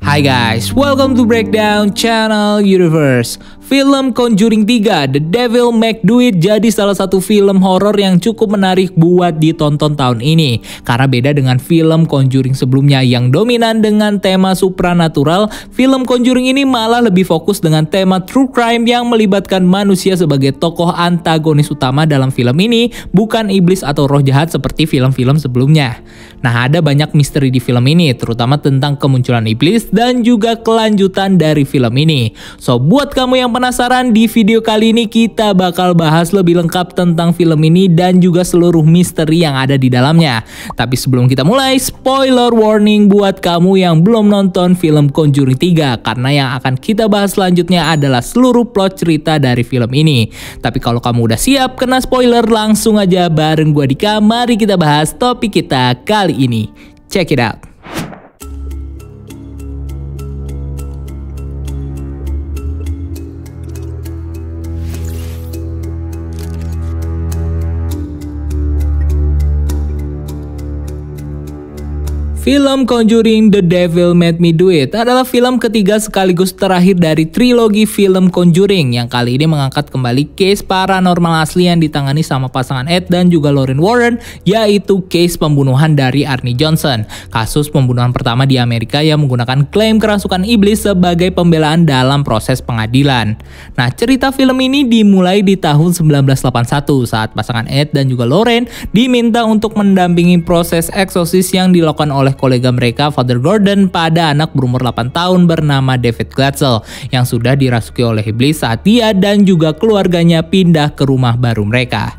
Hai guys, welcome to Breakdown Channel Universe. Film Conjuring 3, The Devil Make Do It jadi salah satu film horor yang cukup menarik buat ditonton tahun ini. Karena beda dengan film Conjuring sebelumnya yang dominan dengan tema supranatural, film Conjuring ini malah lebih fokus dengan tema true crime yang melibatkan manusia sebagai tokoh antagonis utama dalam film ini, bukan iblis atau roh jahat seperti film-film sebelumnya. Nah, ada banyak misteri di film ini, terutama tentang kemunculan iblis dan juga kelanjutan dari film ini. So, buat kamu yang penasaran, di video kali ini kita bakal bahas lebih lengkap tentang film ini dan juga seluruh misteri yang ada di dalamnya. Tapi sebelum kita mulai, spoiler warning buat kamu yang belum nonton film Conjuring 3, karena yang akan kita bahas selanjutnya adalah seluruh plot cerita dari film ini. Tapi kalau kamu udah siap kena spoiler, langsung aja bareng gua Dika, mari kita bahas topik kita kali ini. Check it out. Film Conjuring The Devil Made Me Do It adalah film ketiga sekaligus terakhir dari trilogi film Conjuring yang kali ini mengangkat kembali case paranormal asli yang ditangani sama pasangan Ed dan juga Lorraine Warren, yaitu case pembunuhan dari Arnie Johnson. Kasus pembunuhan pertama di Amerika yang menggunakan klaim kerasukan iblis sebagai pembelaan dalam proses pengadilan. Nah, cerita film ini dimulai di tahun 1981 saat pasangan Ed dan juga Lorraine diminta untuk mendampingi proses eksorsis yang dilakukan oleh kolega mereka, Father Gordon, pada anak berumur 8 tahun bernama David Glatzel yang sudah dirasuki oleh iblis saat dia dan juga keluarganya pindah ke rumah baru mereka.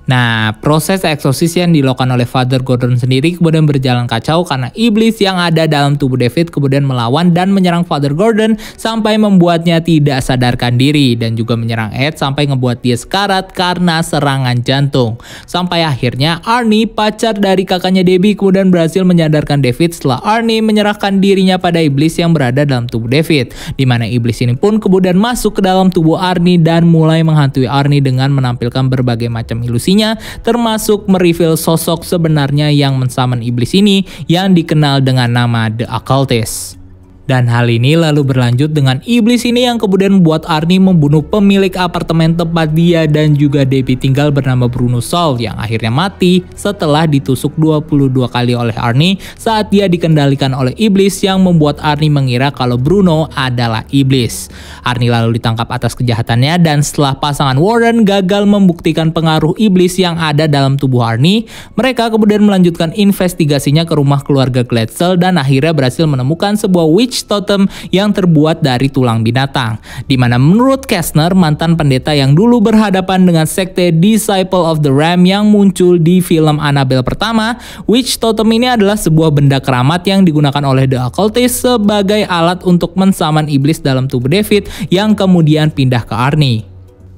Nah, proses eksorsis yang dilakukan oleh Father Gordon sendiri kemudian berjalan kacau karena iblis yang ada dalam tubuh David kemudian melawan dan menyerang Father Gordon sampai membuatnya tidak sadarkan diri, dan juga menyerang Ed sampai ngebuat dia sekarat karena serangan jantung. Sampai akhirnya Arnie, pacar dari kakaknya Debbie, kemudian berhasil menyadarkan David setelah Arnie menyerahkan dirinya pada iblis yang berada dalam tubuh David, di mana iblis ini pun kemudian masuk ke dalam tubuh Arnie dan mulai menghantui Arnie dengan menampilkan berbagai macam ilusi, termasuk mereveal sosok sebenarnya yang mensaman iblis ini yang dikenal dengan nama The Occultist. Dan hal ini lalu berlanjut dengan iblis ini yang kemudian membuat Arnie membunuh pemilik apartemen tempat dia dan juga Debbie tinggal bernama Bruno Saul yang akhirnya mati setelah ditusuk 22 kali oleh Arnie saat dia dikendalikan oleh iblis yang membuat Arnie mengira kalau Bruno adalah iblis. Arnie lalu ditangkap atas kejahatannya, dan setelah pasangan Warren gagal membuktikan pengaruh iblis yang ada dalam tubuh Arnie, mereka kemudian melanjutkan investigasinya ke rumah keluarga Glatzel dan akhirnya berhasil menemukan sebuah witch totem yang terbuat dari tulang binatang, di mana menurut Kastner, mantan pendeta yang dulu berhadapan dengan sekte Disciple of the Ram yang muncul di film Annabelle pertama, witch totem ini adalah sebuah benda keramat yang digunakan oleh The Occultist sebagai alat untuk mensaman iblis dalam tubuh David yang kemudian pindah ke Arnie.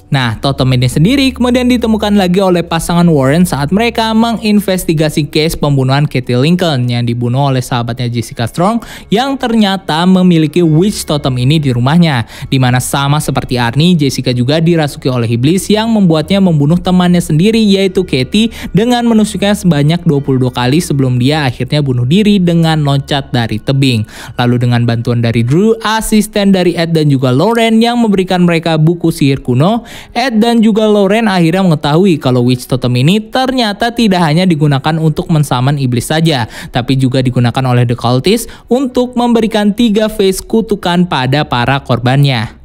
Nah, totem ini sendiri kemudian ditemukan lagi oleh pasangan Warren saat mereka menginvestigasi case pembunuhan Katie Lincoln yang dibunuh oleh sahabatnya Jessica Strong yang ternyata memiliki witch totem ini di rumahnya, dimana sama seperti Arnie, Jessica juga dirasuki oleh iblis yang membuatnya membunuh temannya sendiri yaitu Katie dengan menusuknya sebanyak 22 kali sebelum dia akhirnya bunuh diri dengan loncat dari tebing. Lalu dengan bantuan dari Drew, asisten dari Ed dan juga Lorraine yang memberikan mereka buku sihir kuno, Ed dan juga Lorraine akhirnya mengetahui kalau witch totem ini ternyata tidak hanya digunakan untuk mensaman iblis saja, tapi juga digunakan oleh The Occultist untuk memberikan 3 face kutukan pada para korbannya.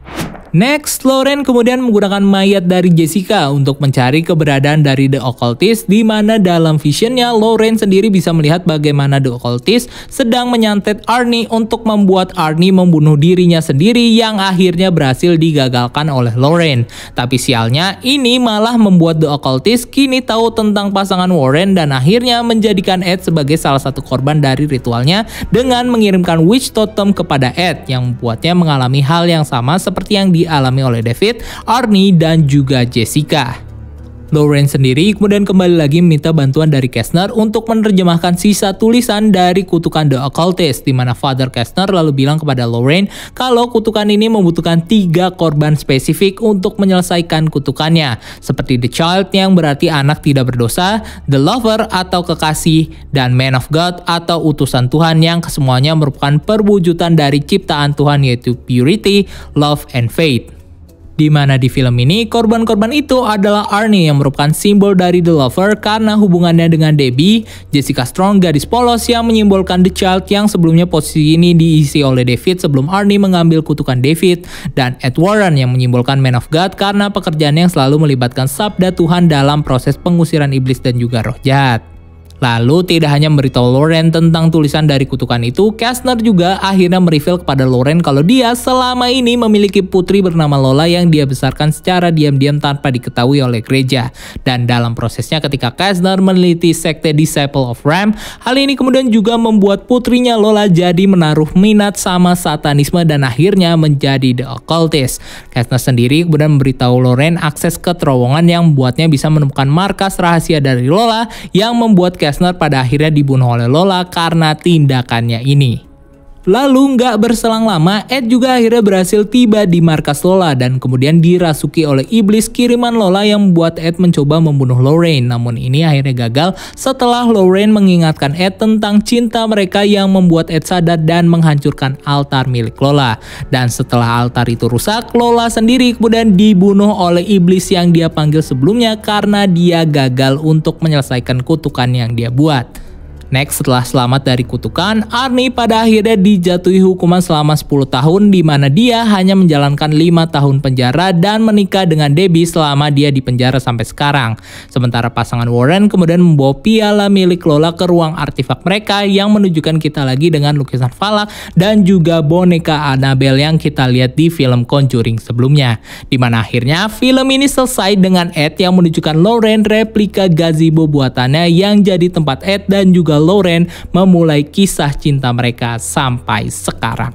Next, Lorraine kemudian menggunakan mayat dari Jessica untuk mencari keberadaan dari The Occultist, di mana dalam visionnya Lorraine sendiri bisa melihat bagaimana The Occultist sedang menyantet Arnie untuk membuat Arnie membunuh dirinya sendiri yang akhirnya berhasil digagalkan oleh Lorraine. Tapi sialnya, ini malah membuat The Occultist kini tahu tentang pasangan Warren dan akhirnya menjadikan Ed sebagai salah satu korban dari ritualnya dengan mengirimkan witch totem kepada Ed yang membuatnya mengalami hal yang sama seperti yang dialami oleh David, Arnie, dan juga Jessica. Lauren sendiri kemudian kembali lagi meminta bantuan dari Kastner untuk menerjemahkan sisa tulisan dari kutukan The Occultist, di mana Father Kastner lalu bilang kepada Lauren kalau kutukan ini membutuhkan 3 korban spesifik untuk menyelesaikan kutukannya, seperti The Child yang berarti anak tidak berdosa, The Lover atau kekasih, dan Man of God atau utusan Tuhan yang kesemuanya merupakan perwujudan dari ciptaan Tuhan, yaitu purity, love, and faith. Di mana di film ini korban-korban itu adalah Arnie yang merupakan simbol dari The Lover karena hubungannya dengan Debbie, Jessica Strong gadis polos yang menyimbolkan The Child yang sebelumnya posisi ini diisi oleh David sebelum Arnie mengambil kutukan David, dan Ed Warren yang menyimbolkan Man of God karena pekerjaannya yang selalu melibatkan sabda Tuhan dalam proses pengusiran iblis dan juga roh jahat. Lalu tidak hanya memberitahu Lauren tentang tulisan dari kutukan itu, Kastner juga akhirnya mereveal kepada Lauren kalau dia selama ini memiliki putri bernama Lola yang dia besarkan secara diam-diam tanpa diketahui oleh gereja. Dan dalam prosesnya ketika Kastner meneliti sekte Disciple of Ram, hal ini kemudian juga membuat putrinya Lola jadi menaruh minat sama satanisme dan akhirnya menjadi The Occultist. Kastner sendiri kemudian memberitahu Lauren akses ke terowongan yang membuatnya bisa menemukan markas rahasia dari Lola yang membuat Kastner pada akhirnya dibunuh oleh Lola karena tindakannya ini. Lalu nggak berselang lama, Ed juga akhirnya berhasil tiba di markas Lola dan kemudian dirasuki oleh iblis kiriman Lola yang membuat Ed mencoba membunuh Lauren. Namun ini akhirnya gagal setelah Lauren mengingatkan Ed tentang cinta mereka yang membuat Ed sadar dan menghancurkan altar milik Lola. Dan setelah altar itu rusak, Lola sendiri kemudian dibunuh oleh iblis yang dia panggil sebelumnya karena dia gagal untuk menyelesaikan kutukan yang dia buat. Next, setelah selamat dari kutukan, Arnie pada akhirnya dijatuhi hukuman selama 10 tahun di mana dia hanya menjalankan 5 tahun penjara dan menikah dengan Debbie selama dia di penjara sampai sekarang. Sementara pasangan Warren kemudian membawa piala milik Lola ke ruang artefak mereka yang menunjukkan kita lagi dengan lukisan falak dan juga boneka Annabelle yang kita lihat di film Conjuring sebelumnya. Di mana akhirnya film ini selesai dengan Ed yang menunjukkan Lauren replika gazebo buatannya yang jadi tempat Ed dan juga Lauren memulai kisah cinta mereka sampai sekarang.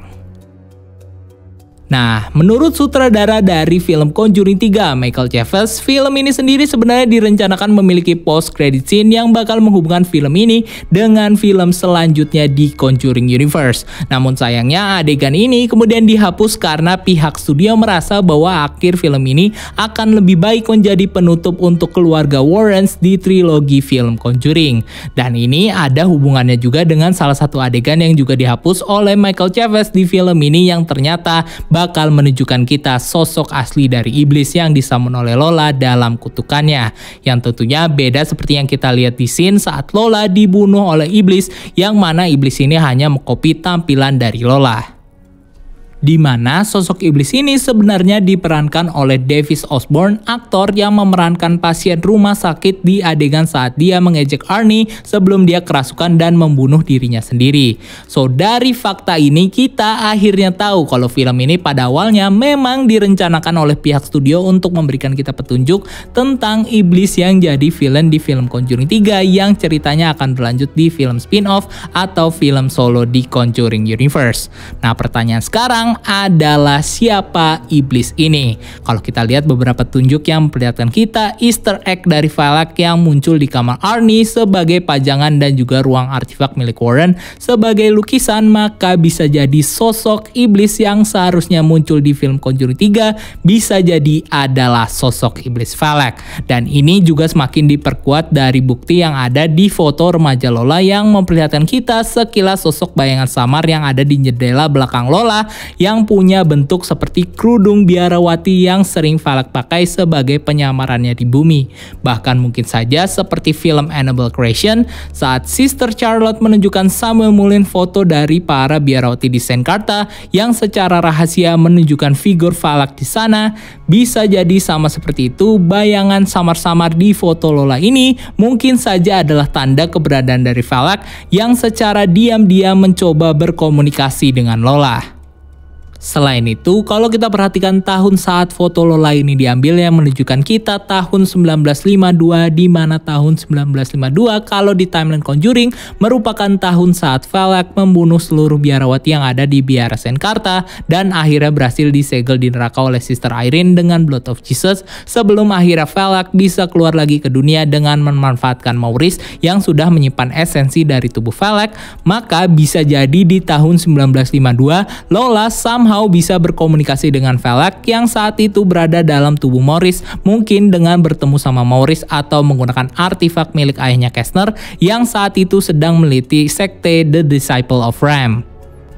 Nah, menurut sutradara dari film Conjuring 3, Michael Chaves, film ini sendiri sebenarnya direncanakan memiliki post-credit scene yang bakal menghubungkan film ini dengan film selanjutnya di Conjuring Universe. Namun sayangnya adegan ini kemudian dihapus karena pihak studio merasa bahwa akhir film ini akan lebih baik menjadi penutup untuk keluarga Warrens di trilogi film Conjuring. Dan ini ada hubungannya juga dengan salah satu adegan yang juga dihapus oleh Michael Chaves di film ini yang ternyata bakal menunjukkan kita sosok asli dari iblis yang disamun oleh Lola dalam kutukannya. Yang tentunya beda seperti yang kita lihat di scene saat Lola dibunuh oleh iblis, yang mana iblis ini hanya mengcopy tampilan dari Lola. Di mana sosok iblis ini sebenarnya diperankan oleh Davis Osborne, aktor yang memerankan pasien rumah sakit di adegan saat dia mengejek Arnie sebelum dia kerasukan dan membunuh dirinya sendiri. So dari fakta ini kita akhirnya tahu kalau film ini pada awalnya memang direncanakan oleh pihak studio untuk memberikan kita petunjuk tentang iblis yang jadi villain di film Conjuring 3 yang ceritanya akan berlanjut di film spin-off atau film solo di Conjuring Universe. Nah, pertanyaan sekarang adalah siapa iblis ini? Kalau kita lihat beberapa tunjuk yang memperlihatkan kita Easter egg dari Valak yang muncul di kamar Arnie sebagai pajangan dan juga ruang artefak milik Warren sebagai lukisan, maka bisa jadi sosok iblis yang seharusnya muncul di film Conjuring 3 bisa jadi adalah sosok iblis Valak. Dan ini juga semakin diperkuat dari bukti yang ada di foto remaja Lola yang memperlihatkan kita sekilas sosok bayangan samar yang ada di jendela belakang Lola yang punya bentuk seperti kerudung biarawati yang sering Valak pakai sebagai penyamarannya di bumi. Bahkan mungkin saja seperti film Annabelle Creation saat Sister Charlotte menunjukkan Samuel Mullin foto dari para biarawati di Saint-Carta yang secara rahasia menunjukkan figur Valak di sana. Bisa jadi sama seperti itu, bayangan samar-samar di foto Lola ini mungkin saja adalah tanda keberadaan dari Valak yang secara diam-diam mencoba berkomunikasi dengan Lola. Selain itu, kalau kita perhatikan tahun saat foto Lola ini diambil yang menunjukkan kita tahun 1952, di mana tahun 1952 kalau di timeline Conjuring merupakan tahun saat Valak membunuh seluruh biarawati yang ada di biara Senkarta dan akhirnya berhasil disegel di neraka oleh Sister Irene dengan Blood of Jesus sebelum akhirnya Valak bisa keluar lagi ke dunia dengan memanfaatkan Maurice yang sudah menyimpan esensi dari tubuh Valak. Maka bisa jadi di tahun 1952 Lola somehow bisa berkomunikasi dengan Valak yang saat itu berada dalam tubuh Maurice, mungkin dengan bertemu sama Maurice atau menggunakan artefak milik ayahnya Kestner yang saat itu sedang meliti sekte The Disciple of Ram.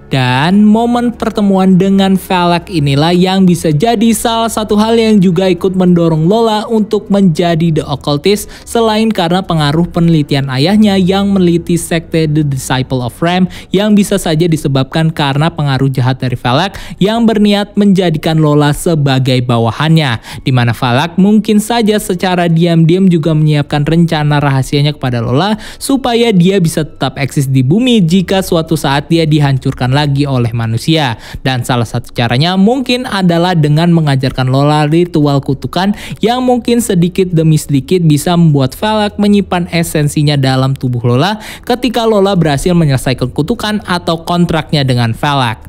Dan momen pertemuan dengan Valak inilah yang bisa jadi salah satu hal yang juga ikut mendorong Lola untuk menjadi The Occultist, selain karena pengaruh penelitian ayahnya yang meneliti sekte The Disciple of Ram yang bisa saja disebabkan karena pengaruh jahat dari Valak yang berniat menjadikan Lola sebagai bawahannya, dimana Valak mungkin saja secara diam-diam juga menyiapkan rencana rahasianya kepada Lola supaya dia bisa tetap eksis di bumi jika suatu saat dia dihancurkan lagi oleh manusia. Dan salah satu caranya mungkin adalah dengan mengajarkan Lola ritual kutukan yang mungkin sedikit demi sedikit bisa membuat Valak menyimpan esensinya dalam tubuh Lola ketika Lola berhasil menyelesaikan kutukan atau kontraknya dengan Valak.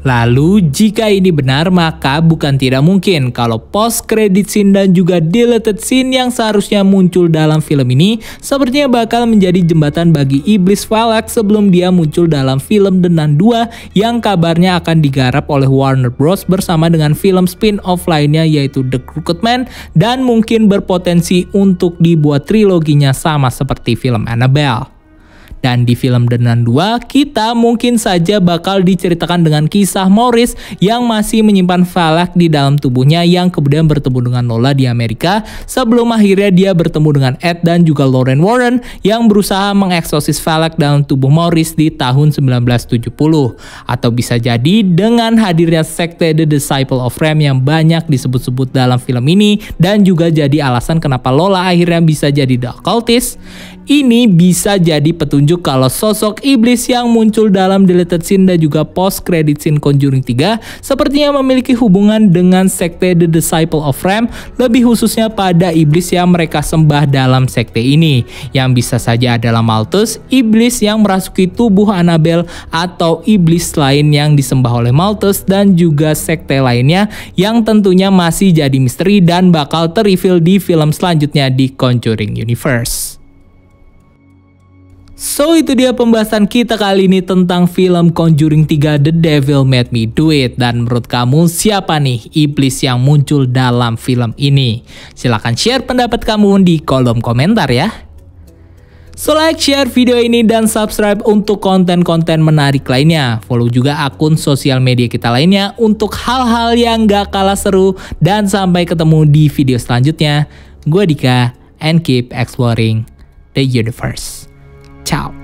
Lalu jika ini benar, maka bukan tidak mungkin kalau post credit scene dan juga deleted scene yang seharusnya muncul dalam film ini sepertinya bakal menjadi jembatan bagi iblis Valak sebelum dia muncul dalam film The Nun 2 yang kabarnya akan digarap oleh Warner Bros bersama dengan film spin-off lainnya yaitu The Crooked Man, dan mungkin berpotensi untuk dibuat triloginya sama seperti film Annabelle. Dan di film The Nun 2, kita mungkin saja bakal diceritakan dengan kisah Maurice yang masih menyimpan Valak di dalam tubuhnya yang kemudian bertemu dengan Lola di Amerika sebelum akhirnya dia bertemu dengan Ed dan juga Lorraine Warren yang berusaha mengeksorsis Valak dalam tubuh Maurice di tahun 1970. Atau bisa jadi dengan hadirnya sekte The Disciple of Ram yang banyak disebut-sebut dalam film ini dan juga jadi alasan kenapa Lola akhirnya bisa jadi The Occultist. Ini bisa jadi petunjuk kalau sosok iblis yang muncul dalam deleted scene dan juga post credit scene Conjuring 3 sepertinya memiliki hubungan dengan sekte The Disciple of Ram, lebih khususnya pada iblis yang mereka sembah dalam sekte ini, yang bisa saja adalah Malthus, iblis yang merasuki tubuh Annabelle, atau iblis lain yang disembah oleh Malthus dan juga sekte lainnya yang tentunya masih jadi misteri dan bakal ter-reveal di film selanjutnya di Conjuring Universe. So itu dia pembahasan kita kali ini tentang film Conjuring 3 The Devil Made Me Do It. Dan menurut kamu siapa nih iblis yang muncul dalam film ini? Silahkan share pendapat kamu di kolom komentar ya. So like, share video ini dan subscribe untuk konten-konten menarik lainnya. Follow juga akun sosial media kita lainnya untuk hal-hal yang gak kalah seru. Dan sampai ketemu di video selanjutnya. Gue Dika, and keep exploring the universe. Ciao.